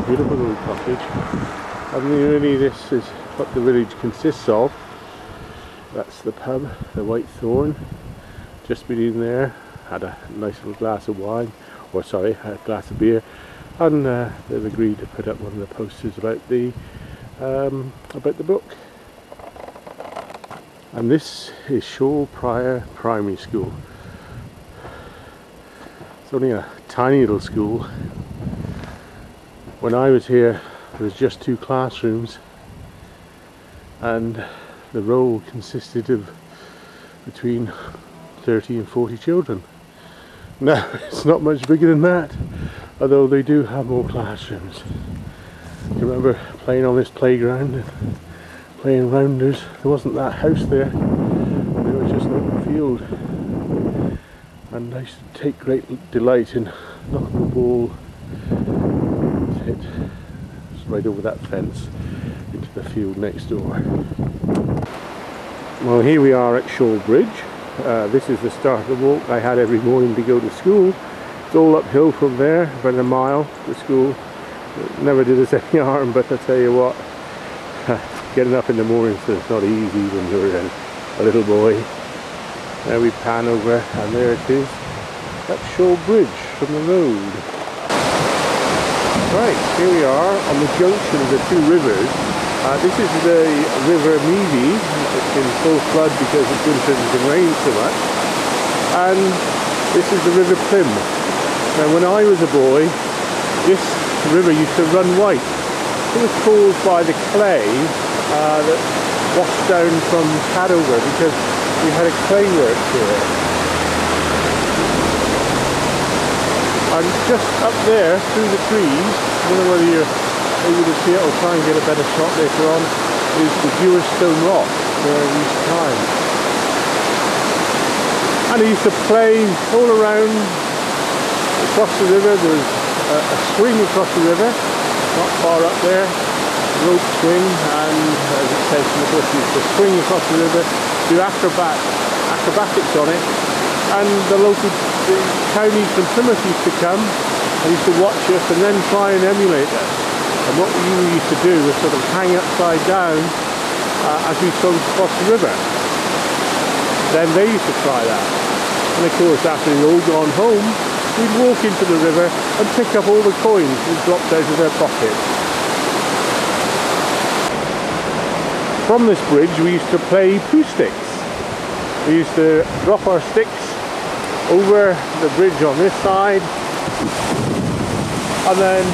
beautiful little cottage. And really this is what the village consists of. That's the pub, the White Thorn. Just been in there, had a nice little glass of wine, or sorry, a glass of beer, and they've agreed to put up one of the posters about the book. And this is Shaw Prior Primary School. It's only a tiny little school. When I was here, there was just 2 classrooms, and the roll consisted of between 30 and 40 children. Now, it's not much bigger than that, although they do have more classrooms. I remember playing on this playground and playing rounders. There wasn't that house there, there was just an open field. And I used to take great delight in knocking the ball, hit right over that fence into the field next door. Well, here we are at Shaw Bridge. This is the start of the walk I had every morning to go to school. It's all uphill from there, about a mile to school. It never did us any harm, but I tell you what, getting up in the mornings is not easy when you're a little boy. There we pan over, and there it is. That's Shaw Bridge from the road. Right, here we are on the junction of the 2 rivers. This is the River Meavy. It's in full flood because it's winter and it's been raining so much. And this is the River Plym. Now when I was a boy, this river used to run white. It was caused by the clay that washed down from Cadover because we had a clay works here. And just up there, through the trees, I don't know whether you're able to see it, I'll try and get a better shot later on, is the Jewish stone rock where we used to climb. And I used to play all around across the river. There was a swing across the river, not far up there, rope swing, and as it says in the book, you used to swing across the river, do acrobatics on it, and the townies from Plymouth used to come and used to watch us and then try and emulate us. And what we used to do was sort of hang upside down as we swung across the river. Then they used to try that. And of course, after we'd all gone home, we'd walk into the river and pick up all the coins that dropped out of their pockets. From this bridge we used to play poo sticks. We used to drop our sticks over the bridge on this side and then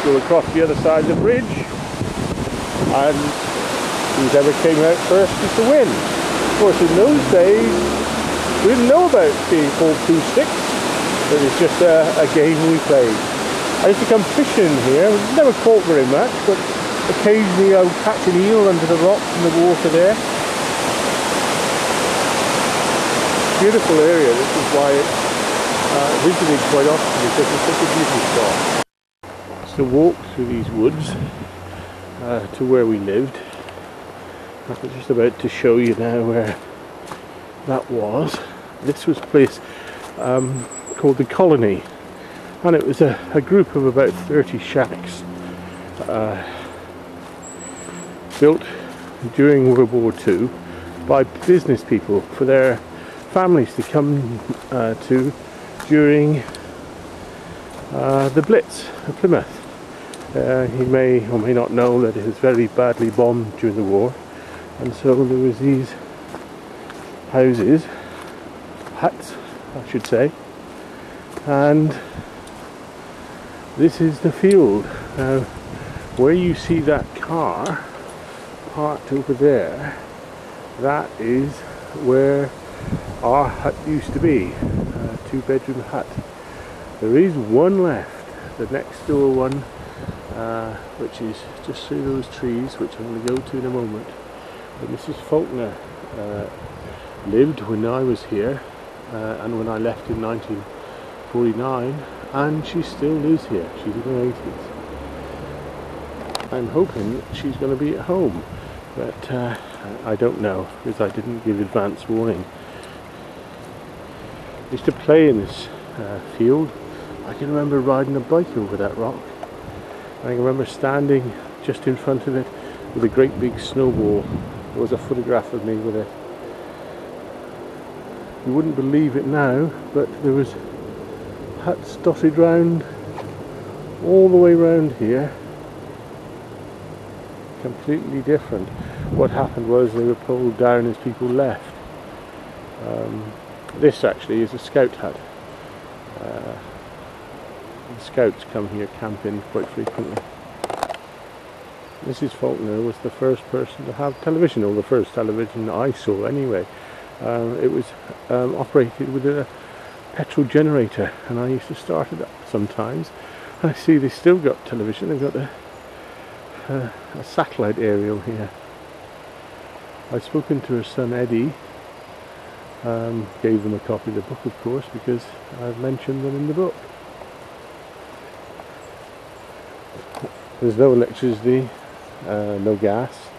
go across the other side of the bridge, and whoever came out first was to win. Of course, in those days we didn't know about being called poo sticks. It was just a game we played. I used to come fishing here. We never caught very much, but occasionally I would catch an eel under the rocks in the water there. Beautiful area. This is why it's visited quite often, because it's such a beautiful spot. To walk through these woods to where we lived. I'm just about to show you now where that was. This was a place called the Colony, and it was a group of about 30 shacks built during World War II by business people for their families to come to during the Blitz of Plymouth. You may or may not know that it was very badly bombed during the war, and so there was these houses, huts I should say, and this is the field. Now where you see that car parked over there, that is where our hut used to be, a 2-bedroom hut. There is one left, the next door one, which is just through those trees, which I'm going to go to in a moment. But Mrs. Faulkner lived when I was here and when I left in 1949, and she still lives here. She's in her 80s. I'm hoping that she's going to be at home, but I don't know because I didn't give advance warning. I used to play in this field. I can remember riding a bike over that rock. I remember standing just in front of it with a great big snowball. There was a photograph of me with it. You wouldn't believe it now, but there was huts dotted round all the way round here. Completely different. What happened was they were pulled down as people left. This actually is a scout hut. The scouts come here camping quite frequently. Mrs. Faulkner was the first person to have television, or the first television I saw anyway. It was operated with a petrol generator, and I used to start it up sometimes. I see they still got television. They've got a satellite aerial here. I've spoken to her son Eddie, gave them a copy of the book of course because I've mentioned them in the book. There's no electricity, no gas.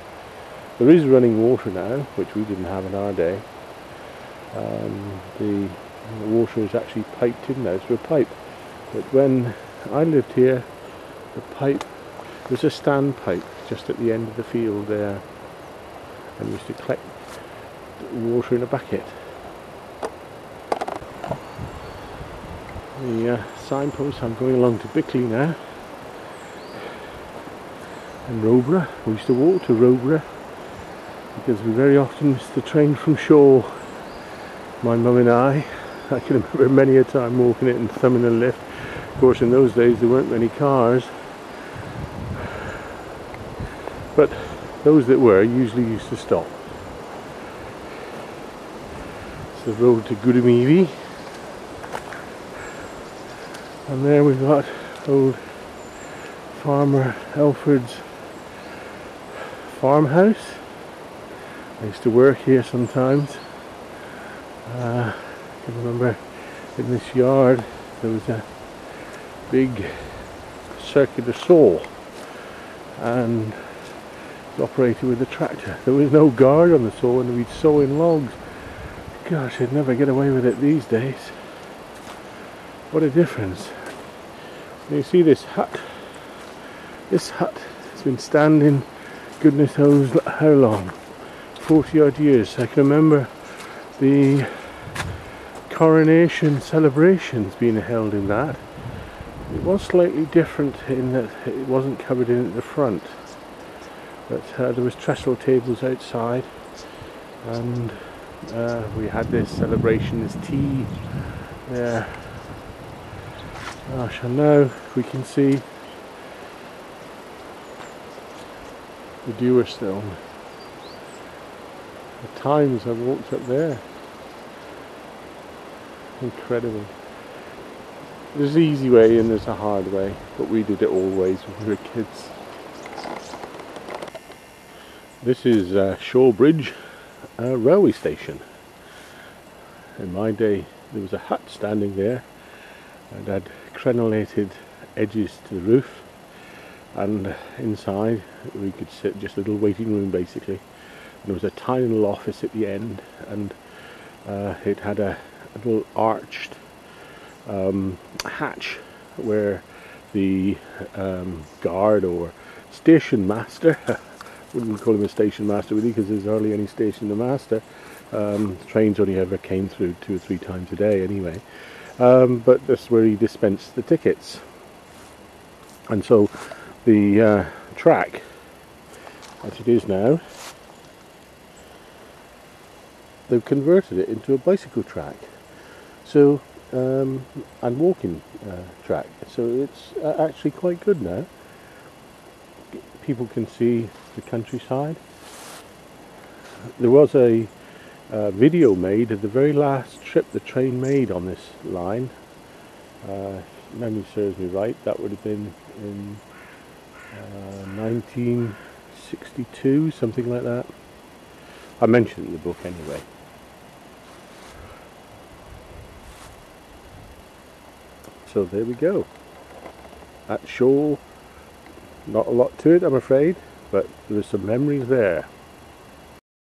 There is running water now, which we didn't have in our day. The water is actually piped in now through a pipe. But when I lived here, the pipe was a stand pipe just at the end of the field there, and we used to collect water in a bucket. The signpost, I'm going along to Bickley now, and Roborough. We used to walk to Roborough because we very often missed the train from Shaw. My mum and I can remember many a time walking it and thumbing the lift. Of course, in those days there weren't many cars, but those that were usually used to stop. It's the road to Goodameevy, and there we've got old Farmer Elford's farmhouse. I used to work here sometimes. I can remember in this yard there was a big circular saw, and it was operated with a tractor. There was no guard on the saw, and we'd saw in logs. Gosh, I'd never get away with it these days. What a difference. And you see this hut. This hut has been standing goodness knows how long. 40 odd years. I can remember the coronation celebrations being held in that. It was slightly different in that it wasn't covered in at the front, but there was trestle tables outside, and we had this celebration, this tea there. Gosh, and now we can see the Dewar Stone. The times I've walked up there. Incredible. There's the easy way and there's a hard way, but we did it all ways when we were kids. This is Shawbridge railway station. In my day there was a hut standing there, and had crenellated edges to the roof, and inside we could sit, just a little waiting room basically. And there was a tiny little office at the end, and it had a little arched hatch where the guard or station master, wouldn't call him a station master really because there's hardly any station master. Trains only ever came through 2 or 3 times a day anyway. But that's where he dispensed the tickets. And so the track, as it is now, they've converted it into a bicycle track. So and walking track. So it's actually quite good now. People can see the countryside. There was a video made of the very last trip the train made on this line. If memory serves me right, that would have been in 1962, something like that. I mentioned it in the book anyway. So there we go. At Shaw, not a lot to it I'm afraid, but there's some memories there.